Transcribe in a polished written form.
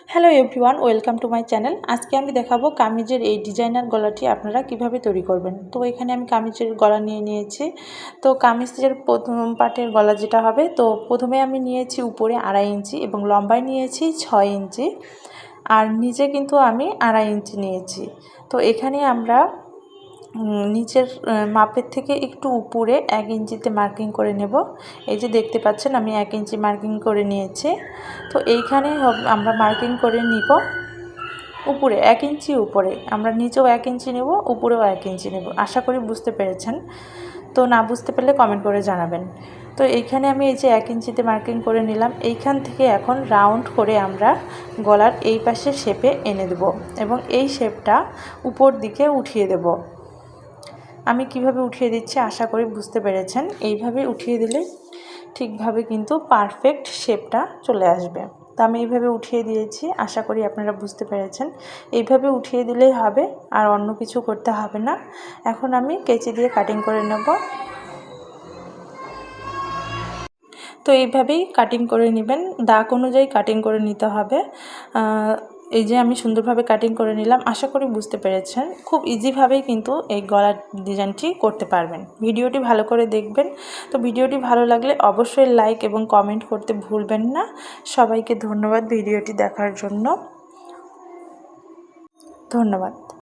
Hello everyone, welcome to my channel. আজকে আমি দেখাবো কামিজের এই ডিজাইনার গলাটি আপনারা কিভাবে তৈরি করবেন। তো এখানে আমি কামিজের গলা নিয়ে নিয়েছি। তো কামিজের প্রথম পার্টের গলা যেটা হবে, তো প্রথমে আমি নিয়েছি উপরে 2.5 ইঞ্চি এবং লম্বায় নিয়েছি 6 ইঞ্চি, আর নিচে কিন্তু আমি 2.5 ইঞ্চি নিয়েছি। তো এখানে আমরা নিচের মাপের থেকে একটু উপরে 1 ইঞ্চিতে মার্কিং করে নেব। এই যে দেখতে পাচ্ছেন আমি 1 ইঞ্চি মার্কিং করে নিয়েছি। তো এইখানে আমরা মার্কিং করে নিব উপরে 1 ইঞ্চি উপরে, আমরা নিচেও 1 ইঞ্চি নেব, উপরেও 1 ইঞ্চি নেব। আশা করি বুঝতে পেরেছেন। তো না বুঝতে পারলে কমেন্ট করে জানাবেন। তো এইখানে আমি এই যে 1 ইঞ্চিতে মার্কিং করে নিলাম। এইখান থেকে এখন রাউন্ড করে আমরা গলার এই পাশে শেপে এনে দেব এবং এই শেপটা উপর দিকে উঠিয়ে দেব। আমি কিভাবে উঠিয়ে দিচ্ছি আশা করি বুঝতে পেরেছেন। এইভাবে উঠিয়ে দিলে ঠিকভাবে কিন্তু পারফেক্ট শেপটা চলে আসবে। তো আমি এইভাবে উঠিয়ে দিয়েছি, আশা করি আপনারা বুঝতে পেরেছেন। এইভাবে উঠিয়ে দিলেই হবে, আর অন্য কিছু করতে হবে না। এখন আমি কেচি দিয়ে কাটিং করে নেব। তো এইভাবেই কাটিং করে নেবেন, দাগ অনুযায়ী কাটিং করে নিতে হবে। এই যে আমি সুন্দরভাবে কাটিং করে নিলাম, আশা করি বুঝতে পেরেছেন। খুব ইজিভাবেই কিন্তু এই গলার ডিজাইনটি করতে পারবেন। ভিডিওটি ভালো করে দেখবেন। তো ভিডিওটি ভালো লাগলে অবশ্যই লাইক এবং কমেন্ট করতে ভুলবেন না। সবাইকে ধন্যবাদ ভিডিওটি দেখার জন্য। ধন্যবাদ।